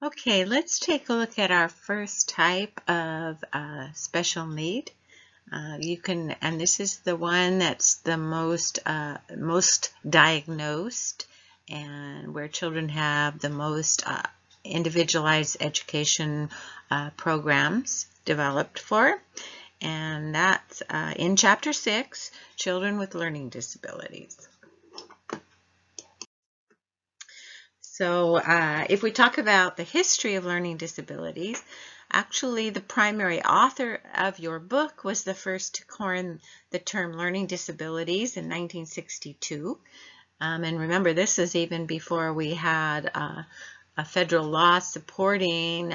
Okay, let's take a look at our first type of special need. And this is the one that's the most diagnosed, and where children have the most individualized education programs developed for. And that's in Chapter 6, Children with Learning Disabilities. So if we talk about the history of learning disabilities, actually the primary author of your book was the first to coin the term learning disabilities in 1962. And remember, this is even before we had a federal law supporting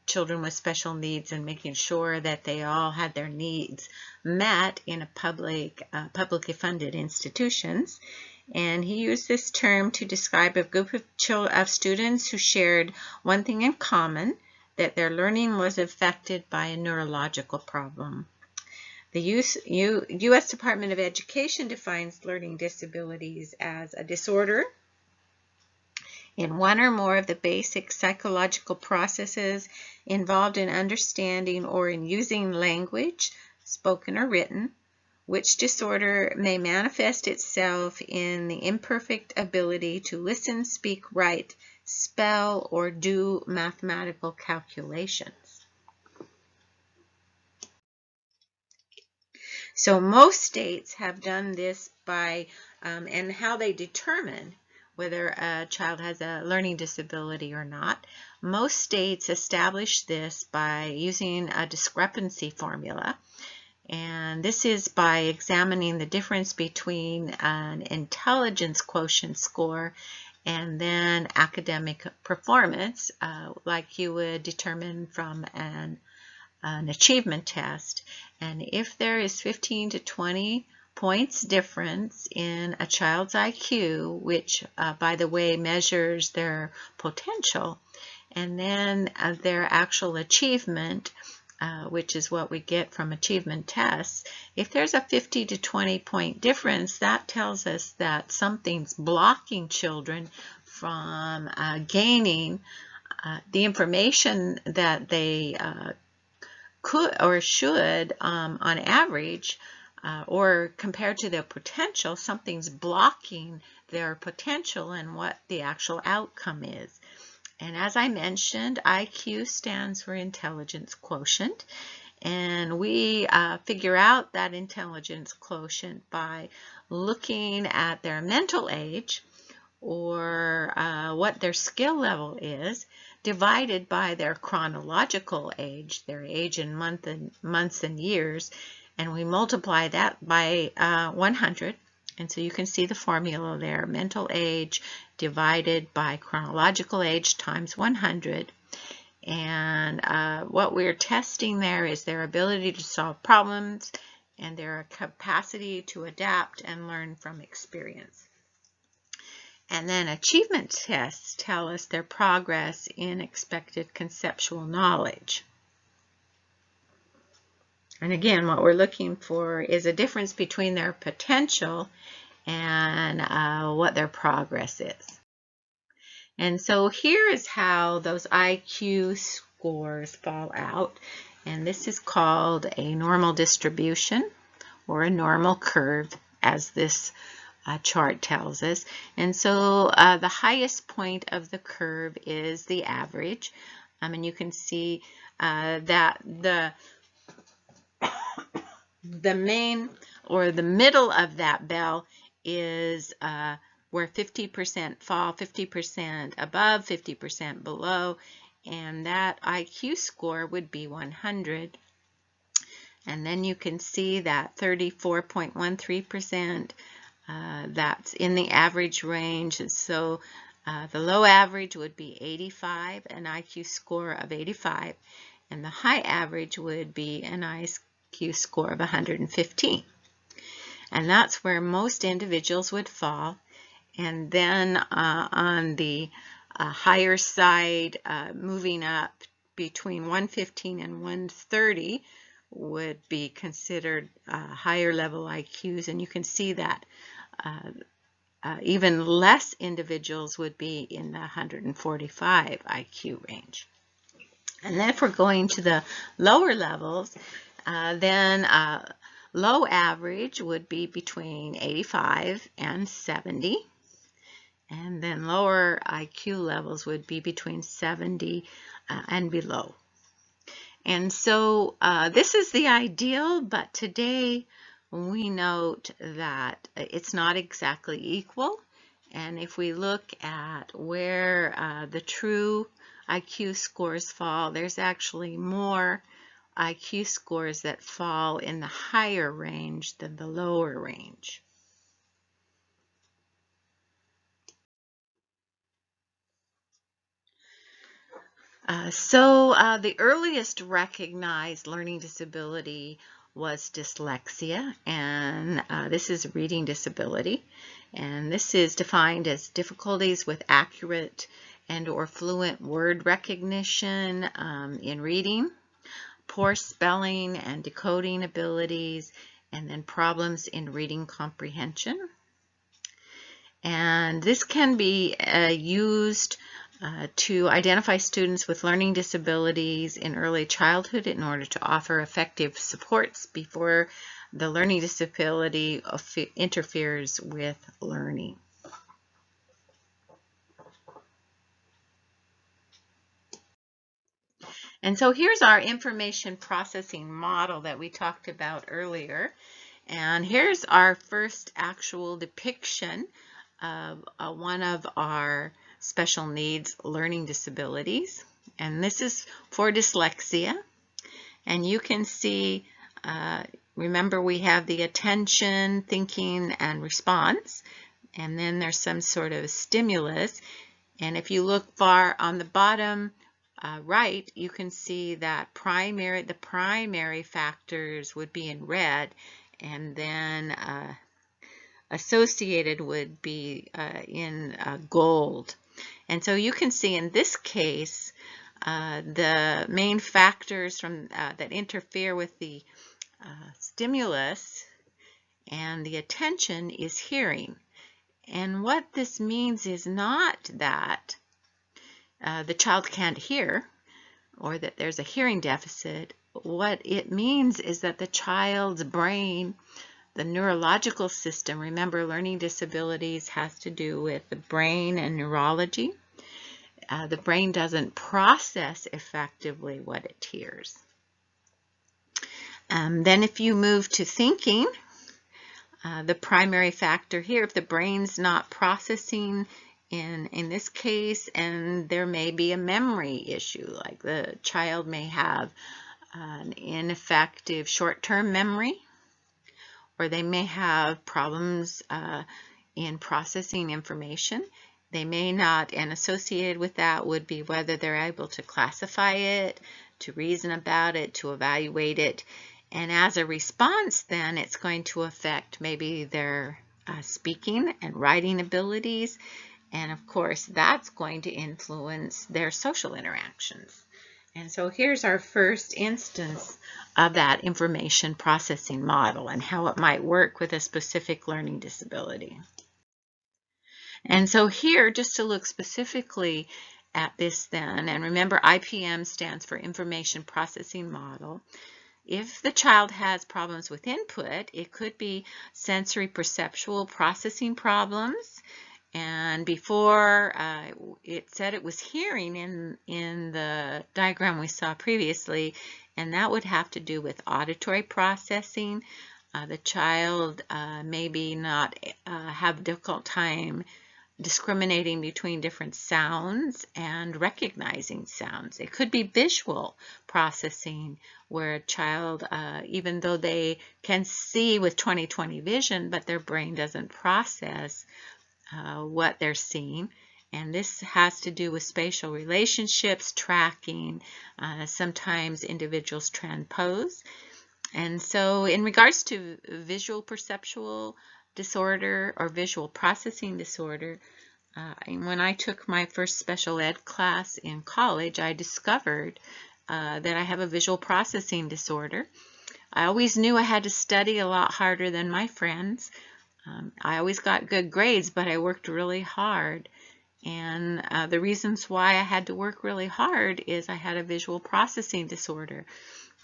children with special needs and making sure that they all had their needs met in a publicly funded institutions. And he used this term to describe a group of students who shared one thing in common, that their learning was affected by a neurological problem. The U.S. Department of Education defines learning disabilities as a disorder in one or more of the basic psychological processes involved in understanding or in using language, spoken or written, which disorder may manifest itself in the imperfect ability to listen, speak, write, spell, or do mathematical calculations. So most states have done this by, and how they determine whether a child has a learning disability or not. Most states establish this by using a discrepancy formula. And this is by examining the difference between an intelligence quotient score and then academic performance, like you would determine from an achievement test. And if there is 15 to 20 points difference in a child's IQ, which, by the way, measures their potential, and then their actual achievement, which is what we get from achievement tests, if there's a 50 to 20 point difference, that tells us that something's blocking children from gaining the information that they could or should on average, or compared to their potential, something's blocking their potential and what the actual outcome is. And as I mentioned, IQ stands for intelligence quotient, and we figure out that intelligence quotient by looking at their mental age, or what their skill level is, divided by their chronological age, their age in months and years, and we multiply that by 100. And so you can see the formula there, mental age divided by chronological age times 100. And what we're testing there is their ability to solve problems and their capacity to adapt and learn from experience. And then achievement tests tell us their progress in expected conceptual knowledge. And again, what we're looking for is a difference between their potential and what their progress is. And so here is how those IQ scores fall out. And this is called a normal distribution, or a normal curve, as this chart tells us. And so the highest point of the curve is the average. And you can see that the main, or the middle of that bell is where 50% fall, 50% above, 50% below, and that IQ score would be 100. And then you can see that 34.13%, that's in the average range. So the low average would be 85, an IQ score of 85, and the high average would be an IQ score of 115. And that's where most individuals would fall. And then on the higher side, moving up between 115 and 130 would be considered higher level IQs. And you can see that even less individuals would be in the 145 IQ range. And then if we're going to the lower levels, then low average would be between 85 and 70. And then lower IQ levels would be between 70 and below. And so this is the ideal, but today we note that it's not exactly equal. And if we look at where the true IQ scores fall, there's actually more IQ scores that fall in the higher range than the lower range. The earliest recognized learning disability was dyslexia, and this is a reading disability. And this is defined as difficulties with accurate and or fluent word recognition in reading, poor spelling and decoding abilities, and then problems in reading comprehension. And this can be used to identify students with learning disabilities in early childhood in order to offer effective supports before the learning disability interferes with learning. And so here's our information processing model that we talked about earlier. And here's our first actual depiction of one of our special needs learning disabilities. And this is for dyslexia. And you can see, remember we have the attention, thinking, and response. And then there's some sort of stimulus. And if you look far on the bottom right, you can see that the primary factors would be in red, and then associated would be in gold. And so you can see in this case, the main factors that interfere with the stimulus and the attention is hearing. And what this means is not that the child can't hear or that there's a hearing deficit. What it means is that the child's brain, the neurological system, remember learning disabilities has to do with the brain and neurology. The brain doesn't process effectively what it hears. Then if you move to thinking, the primary factor here, if the brain's not processing in this case, and there may be a memory issue, like the child may have an ineffective short-term memory, or they may have problems in processing information. They may not, and associated with that would be whether they're able to classify it, to reason about it, to evaluate it. And as a response, then it's going to affect maybe their speaking and writing abilities. And of course, that's going to influence their social interactions. And so here's our first instance of that information processing model and how it might work with a specific learning disability. And so here, just to look specifically at this then, and remember IPM stands for Information Processing Model. If the child has problems with input, it could be sensory perceptual processing problems. And before it said it was hearing in the diagram we saw previously, and that would have to do with auditory processing. The child maybe not have a difficult time discriminating between different sounds and recognizing sounds. It could be visual processing, where a child, even though they can see with 20/20 vision, but their brain doesn't process what they're seeing. And this has to do with spatial relationships, tracking, sometimes individuals transpose. And so in regards to visual perceptual disorder or visual processing disorder, when I took my first special ed class in college, I discovered that I have a visual processing disorder. I always knew I had to study a lot harder than my friends. I always got good grades, but I worked really hard. And the reasons why I had to work really hard is I had a visual processing disorder.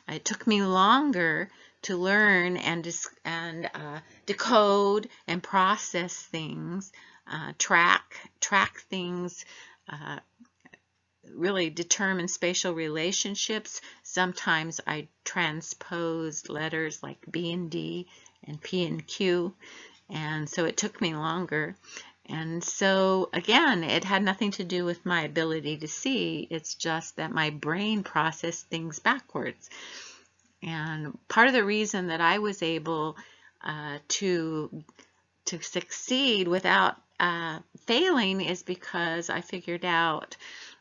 It took me longer to learn and decode and process things, track things, uh, really determine spatial relationships. Sometimes I transposed letters like B and D and P and Q, and so it took me longer. And so again, it had nothing to do with my ability to see. It's just that my brain processed things backwards. And part of the reason that I was able to succeed without failing is because I figured out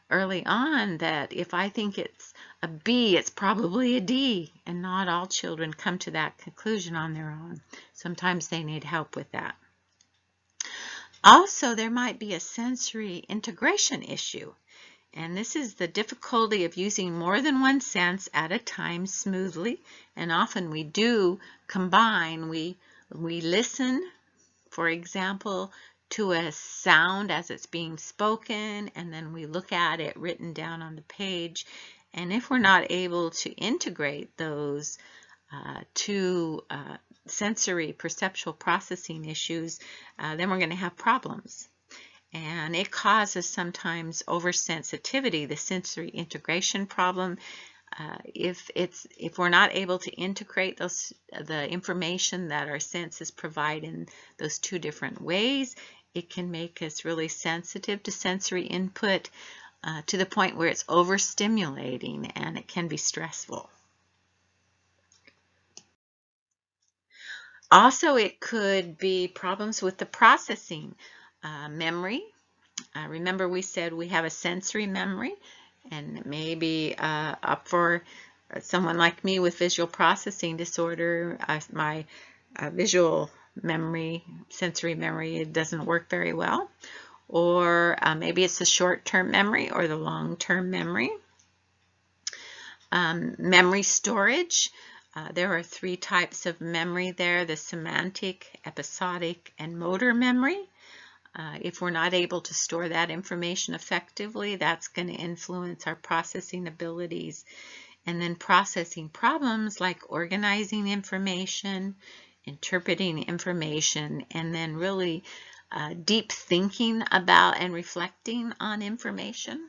early on that if I think it's a B, it's probably a D, and not all children come to that conclusion on their own. Sometimes they need help with that. Also, there might be a sensory integration issue, and this is the difficulty of using more than one sense at a time smoothly, and often we do combine. We listen, for example, to a sound as it's being spoken, and then we look at it written down on the page. And if we're not able to integrate those two sensory perceptual processing issues, then we're going to have problems. And it causes sometimes oversensitivity, the sensory integration problem. If we're not able to integrate the information that our senses provide in those two different ways, it can make us really sensitive to sensory input to the point where it's overstimulating, and it can be stressful. Also, it could be problems with the processing. Memory. Remember we said we have a sensory memory, and maybe up for someone like me with visual processing disorder, my visual memory, sensory memory, it doesn't work very well. Or maybe it's the short-term memory or the long-term memory. Memory storage. There are three types of memory there: the semantic, episodic, and motor memory. If we're not able to store that information effectively, that's going to influence our processing abilities. And then processing problems like organizing information, interpreting information, and then really deep thinking about and reflecting on information.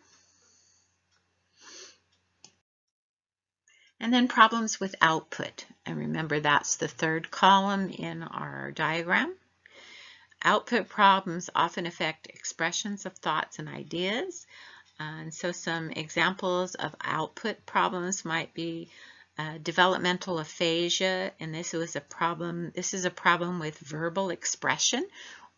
And then problems with output. And remember, that's the third column in our diagram. Output problems often affect expressions of thoughts and ideas. And so some examples of output problems might be developmental aphasia, and this is a problem with verbal expression,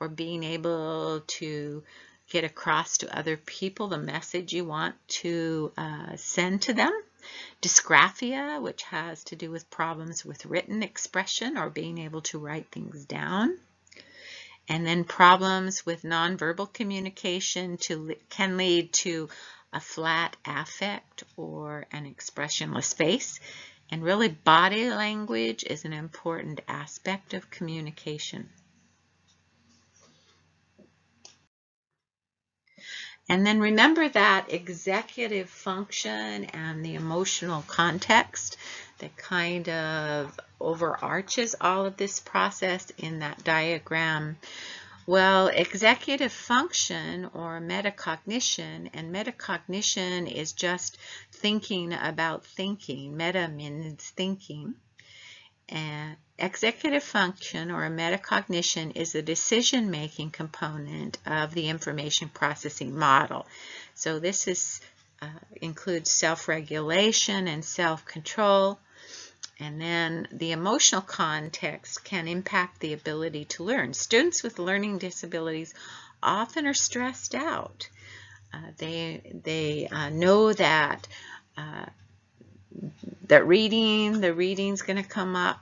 or being able to get across to other people the message you want to send to them. Dysgraphia, which has to do with problems with written expression or being able to write things down. And then problems with nonverbal communication can lead to a flat affect or an expressionless face. And really, body language is an important aspect of communication. And then remember that executive function and the emotional context that kind of overarches all of this process in that diagram. Well, executive function or metacognition, and metacognition is just thinking about thinking. Meta means thinking. And executive function or metacognition is a decision-making component of the information processing model. So this includes self-regulation and self-control. And then the emotional context can impact the ability to learn. Students with learning disabilities often are stressed out. They know that the reading's going to come up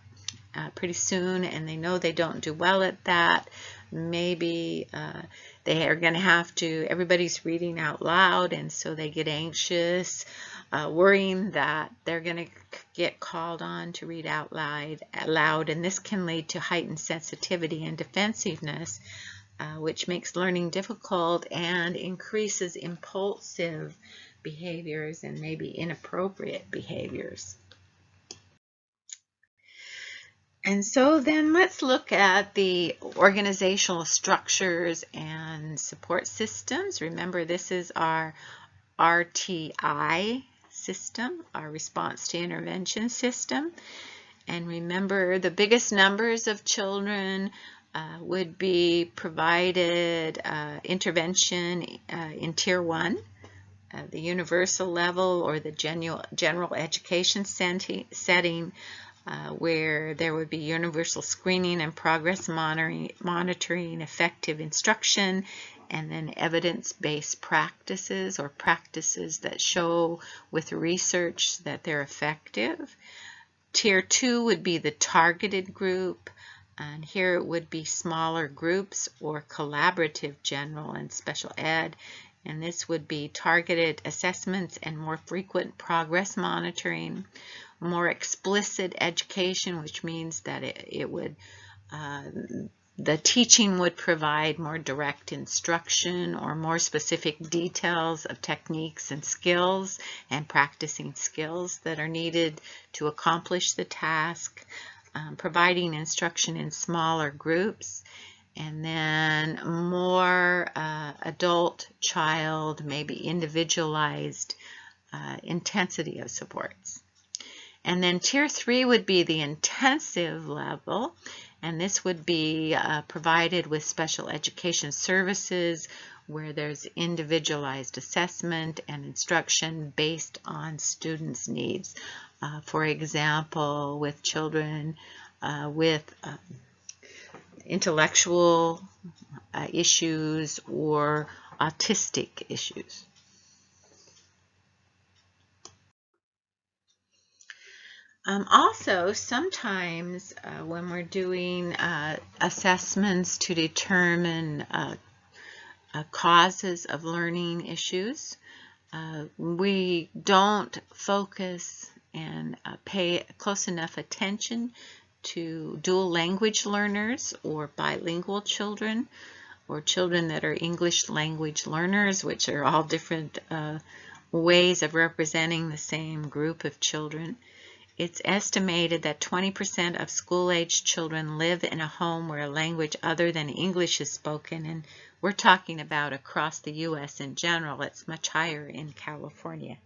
pretty soon, and they know they don't do well at that. maybe they are going to have to, everybody's reading out loud, and so they get anxious, worrying that they're going to get called on to read out loud, and this can lead to heightened sensitivity and defensiveness, which makes learning difficult and increases impulsive behaviors and maybe inappropriate behaviors. And so then let's look at the organizational structures and support systems. Remember, this is our RTI system, our response to intervention system. And remember, the biggest numbers of children would be provided intervention in Tier 1, the universal level, or the general education setting, where there would be universal screening and progress monitoring, effective instruction, and then evidence-based practices, or practices that show with research that they're effective. Tier 2 would be the targeted group, and here it would be smaller groups or collaborative general and special ed, and this would be targeted assessments and more frequent progress monitoring. More explicit education, which means that the teaching would provide more direct instruction or more specific details of techniques and skills and practicing skills that are needed to accomplish the task, providing instruction in smaller groups, and then more adult child, maybe individualized intensity of supports. And then Tier 3 would be the intensive level, and this would be provided with special education services where there's individualized assessment and instruction based on students' needs. For example, with children with intellectual issues or autistic issues. Also, sometimes when we're doing assessments to determine causes of learning issues, we don't focus and pay close enough attention to dual language learners or bilingual children, or children that are English language learners, which are all different ways of representing the same group of children. It's estimated that 20% of school-aged children live in a home where a language other than English is spoken, and we're talking about across the U.S. in general. It's much higher in California.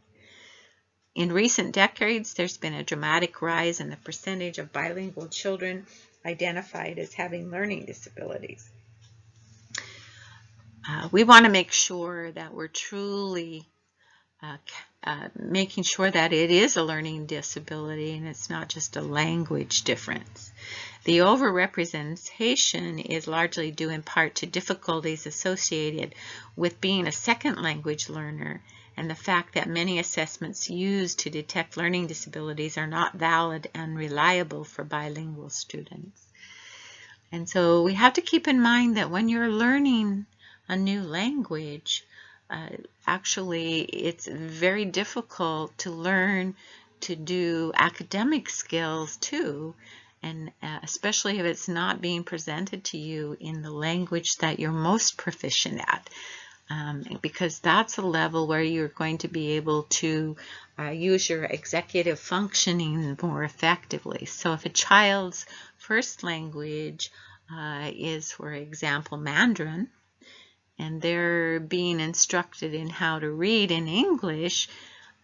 In recent decades, there's been a dramatic rise in the percentage of bilingual children identified as having learning disabilities. We want to make sure that we're truly making sure that it is a learning disability and it's not just a language difference. The overrepresentation is largely due in part to difficulties associated with being a second language learner and the fact that many assessments used to detect learning disabilities are not valid and reliable for bilingual students. And so we have to keep in mind that when you're learning a new language, actually it's very difficult to learn to do academic skills too, and especially if it's not being presented to you in the language that you're most proficient at, because that's a level where you're going to be able to use your executive functioning more effectively. So if a child's first language is, for example, Mandarin, and they're being instructed in how to read in English,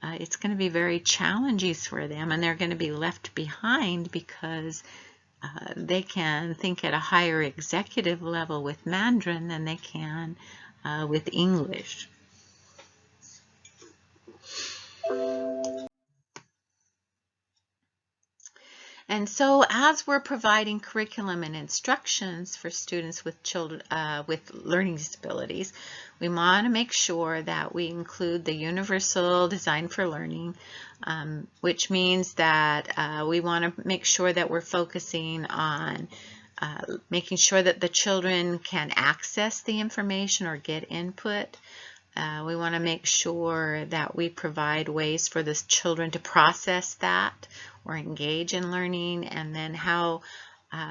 it's going to be very challenging for them, and they're going to be left behind because they can think at a higher executive level with Mandarin than they can with English. And so as we're providing curriculum and instructions for students with children with learning disabilities, we want to make sure that we include the universal design for learning, which means that we want to make sure that we're focusing on making sure that the children can access the information or get input. We want to make sure that we provide ways for the children to process that or engage in learning, and then how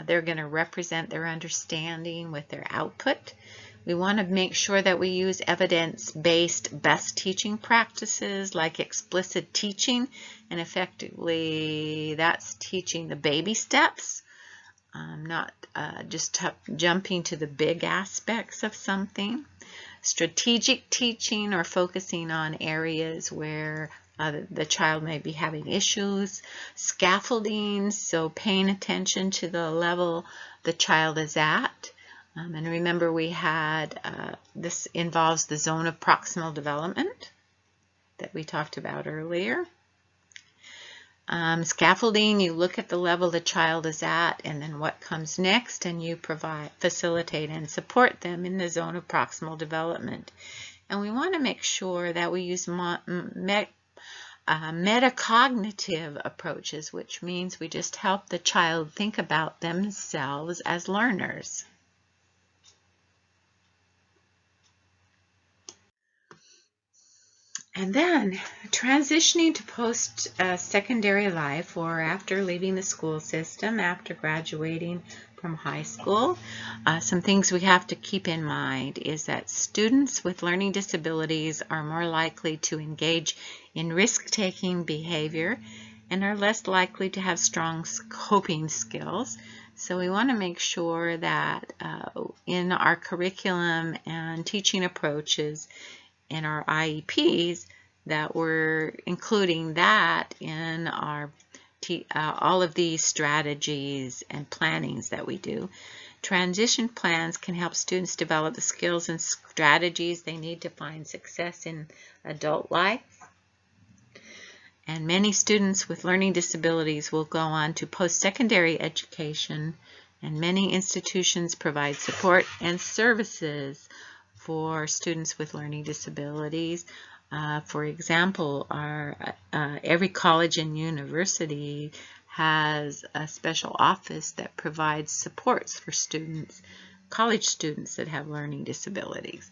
they're going to represent their understanding with their output. We want to make sure that we use evidence-based best teaching practices like explicit teaching, and effectively that's teaching the baby steps, not just jumping to the big aspects of something. Strategic teaching, or focusing on areas where the child may be having issues. Scaffolding, so paying attention to the level the child is at. And remember, we had, this involves the zone of proximal development that we talked about earlier. Scaffolding, you look at the level the child is at and then what comes next, and you facilitate and support them in the zone of proximal development. And we want to make sure that we use metacognitive approaches, which means we just help the child think about themselves as learners. And then transitioning to post-secondary life, or after leaving the school system, after graduating from high school, some things we have to keep in mind is that students with learning disabilities are more likely to engage in risk-taking behavior and are less likely to have strong coping skills. So we want to make sure that in our curriculum and teaching approaches in our IEPs, that we're including that in our all of these strategies and plannings that we do. Transition plans can help students develop the skills and strategies they need to find success in adult life. And many students with learning disabilities will go on to post-secondary education, and many institutions provide support and services for students with learning disabilities. For example, every college and university has a special office that provides supports for students, college students that have learning disabilities.